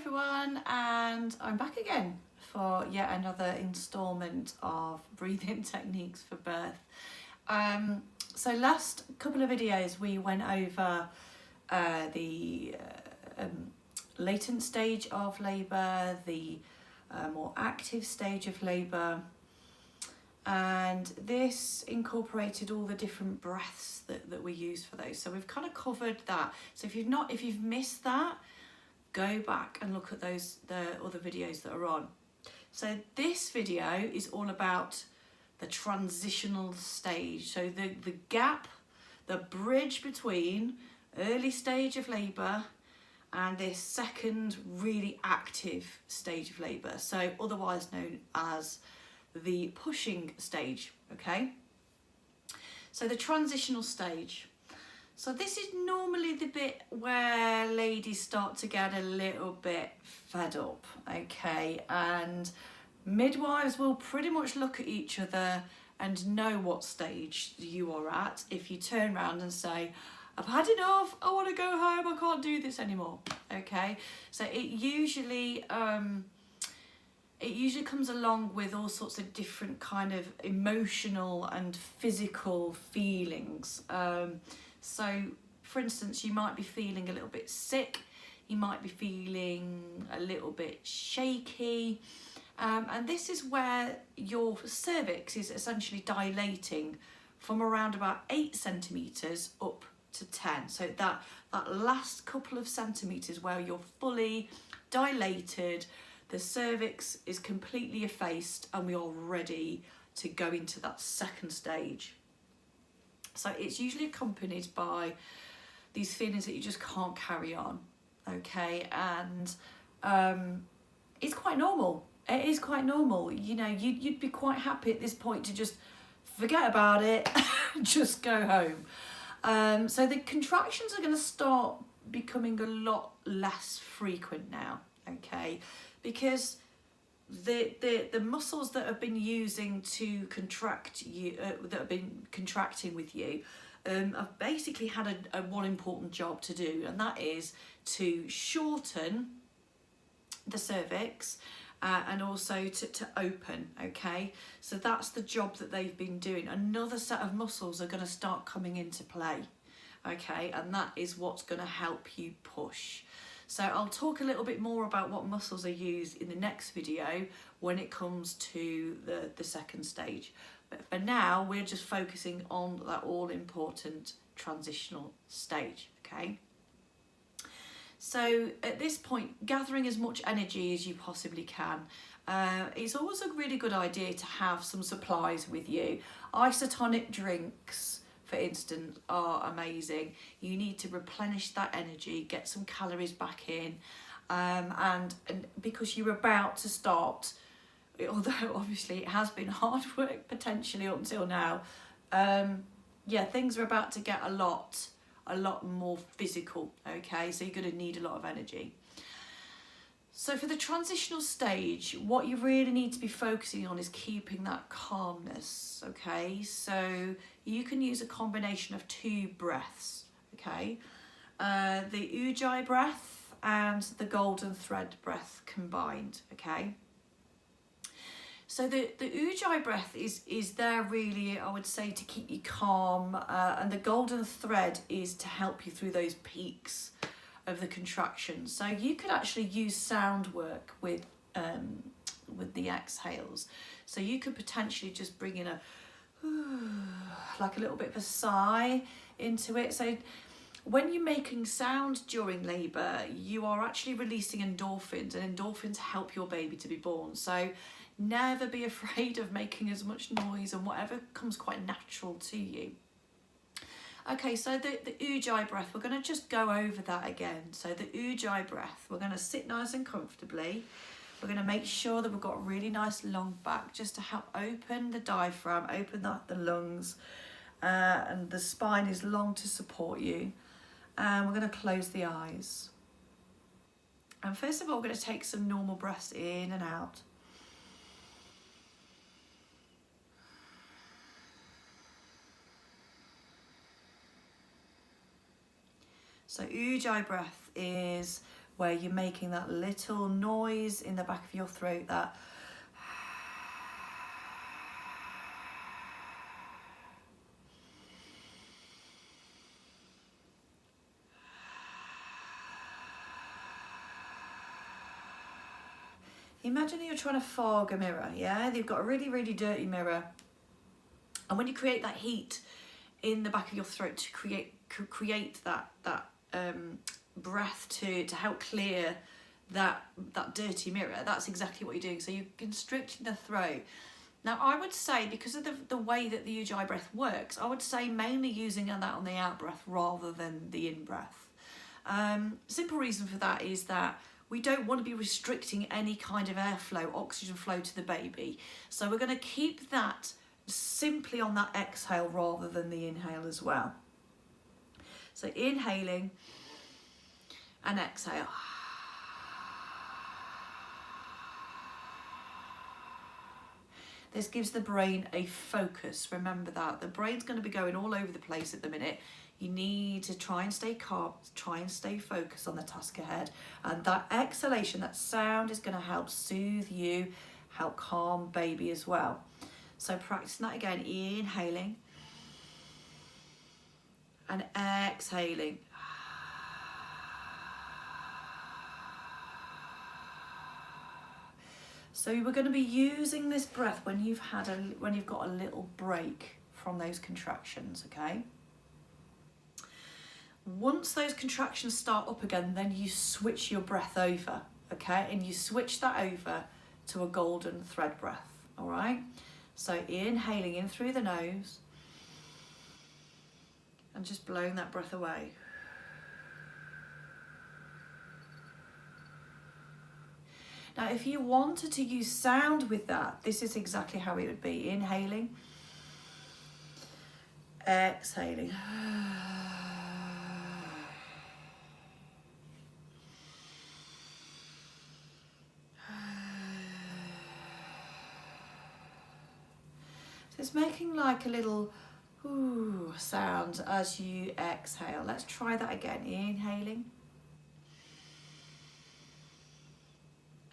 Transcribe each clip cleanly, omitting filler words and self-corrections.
everyone, and I'm back again for yet another instalment of breathing techniques for birth. So last couple of videos we went over the latent stage of labour, the more active stage of labour, and this incorporated all the different breaths that we use for those. So we've kind of covered that. So if you've missed that, go back and look at the other videos that are on. So this video is all about the transitional stage. So the gap, the bridge between early stage of labour and this second really active stage of labour. So otherwise known as the pushing stage, okay? So the transitional stage. So this is normally the bit where ladies start to get a little bit fed up, okay? And midwives will pretty much look at each other and know what stage you are at if you turn around and say, I've had enough, I want to go home, I can't do this anymore, okay? So it usually comes along with all sorts of different kind of emotional and physical feelings. So, for instance, you might be feeling a little bit sick, you might be feeling a little bit shaky, and this is where your cervix is essentially dilating from around about 8 centimetres up to 10. So that last couple of centimetres where you're fully dilated, the cervix is completely effaced, and we are ready to go into that second stage. So it's usually accompanied by these feelings that you just can't carry on, okay? And it's quite normal. It is quite normal. You know, you'd be quite happy at this point to just forget about it, just go home. So the contractions are going to start becoming a lot less frequent now, okay? Because the muscles that have been using to contract you, that have been contracting with you, have basically had a one important job to do, and that is to shorten the cervix and also to open, okay? So that's the job that they've been doing. Another set of muscles are going to start coming into play, okay? And that is what's going to help you push. So I'll talk a little bit more about what muscles are used in the next video when it comes to the second stage. But for now, we're just focusing on that all-important transitional stage, okay? So at this point, gathering as much energy as you possibly can. It's always a really good idea to have some supplies with you. Isotonic drinks, for instance, are amazing. You need to replenish that energy, get some calories back in, and because you're about to start, although obviously it has been hard work potentially up until now, yeah, things are about to get a lot more physical, okay? So you're going to need a lot of energy. So for the transitional stage, what you really need to be focusing on is keeping that calmness, okay? So you can use a combination of 2 breaths, okay? The Ujjayi breath and the golden thread breath combined, okay? So the Ujjayi breath is there really, I would say, to keep you calm, and the golden thread is to help you through those peaks of the contractions. So you could actually use sound work with the exhales. So you could potentially just bring in like a little bit of a sigh into it. So when you're making sound during labour, you are actually releasing endorphins, and endorphins help your baby to be born. So never be afraid of making as much noise and whatever comes quite natural to you. Okay, so the Ujjayi breath, we're going to just go over that again. So the Ujjayi breath, we're going to sit nice and comfortably. We're going to make sure that we've got a really nice long back just to help open the diaphragm, open the lungs, and the spine is long to support you. And we're going to close the eyes. And first of all, we're going to take some normal breaths in and out. So Ujjayi breath is where you're making that little noise in the back of your throat, that imagine you're trying to fog a mirror, yeah? You've got a really, really dirty mirror. And when you create that heat in the back of your throat to create that breath to help clear that dirty mirror, that's exactly what you're doing. So you're constricting the throat. Now, I would say, because of the way that the Ujjayi breath works, I would say mainly using that on the out breath rather than the in breath. Simple reason for that is that we don't want to be restricting any kind of airflow, oxygen flow to the baby. So we're going to keep that simply on that exhale rather than the inhale as well. So inhaling and exhale. This gives the brain a focus. Remember that. The brain's going to be going all over the place at the minute. You need to try and stay calm, try and stay focused on the task ahead. And that exhalation, that sound, is going to help soothe you, help calm baby as well. So practicing that again, inhaling and exhaling. So we're going to be using this breath when you've got a little break from those contractions, okay? Once those contractions start up again, then you switch your breath over, okay? And you switch that over to a golden thread breath, all right? So inhaling in through the nose and just blowing that breath away. Now, if you wanted to use sound with that, this is exactly how it would be. Inhaling, exhaling. So it's making like a little ooh sound as you exhale. Let's try that again. Inhaling.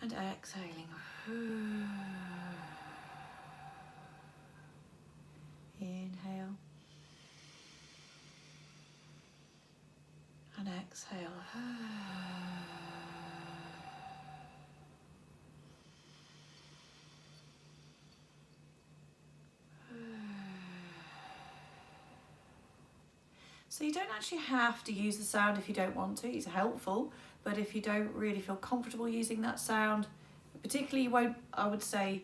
And exhaling. Inhale. And exhale. So you don't actually have to use the sound if you don't want to. It's helpful, but if you don't really feel comfortable using that sound, particularly you won't, I would say,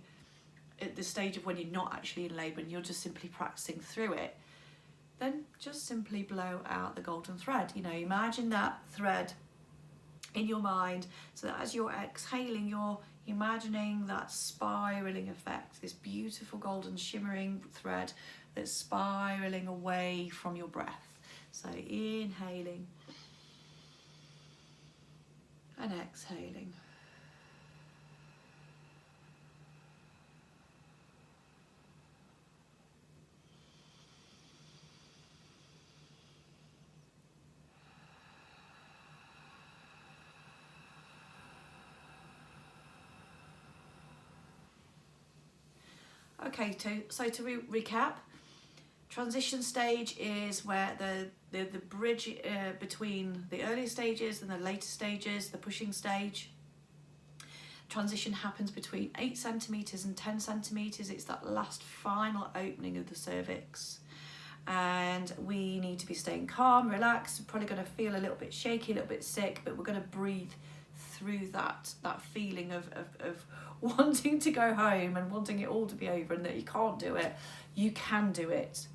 at the stage of when you're not actually in labour and you're just simply practicing through it, then just simply blow out the golden thread. You know, imagine that thread in your mind, so that as you're exhaling, you're imagining that spiralling effect, this beautiful golden shimmering thread that's spiralling away from your breath. So inhaling and exhaling. Okay, so to recap, transition stage is where the bridge between the earlier stages and the later stages, the pushing stage. Transition happens between 8 centimetres and 10 centimetres. It's that last final opening of the cervix. And we need to be staying calm, relaxed. We're probably going to feel a little bit shaky, a little bit sick, but we're going to breathe through that feeling of wanting to go home and wanting it all to be over and that you can't do it. You can do it.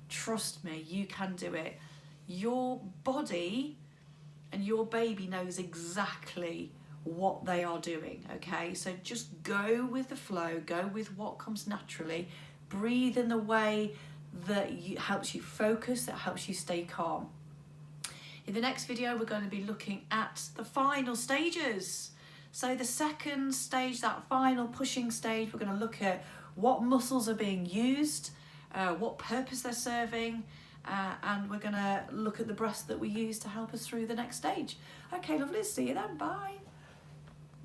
Trust me, you can do it. Your body and your baby knows exactly what they are doing, okay? So just go with the flow, go with what comes naturally, breathe in the way that helps you focus, that helps you stay calm. In the next video, we're going to be looking at the final stages. So the second stage, that final pushing stage, we're going to look at what muscles are being used, what purpose they're serving, and we're going to look at the breath that we use to help us through the next stage. Okay, lovely, see you then, bye.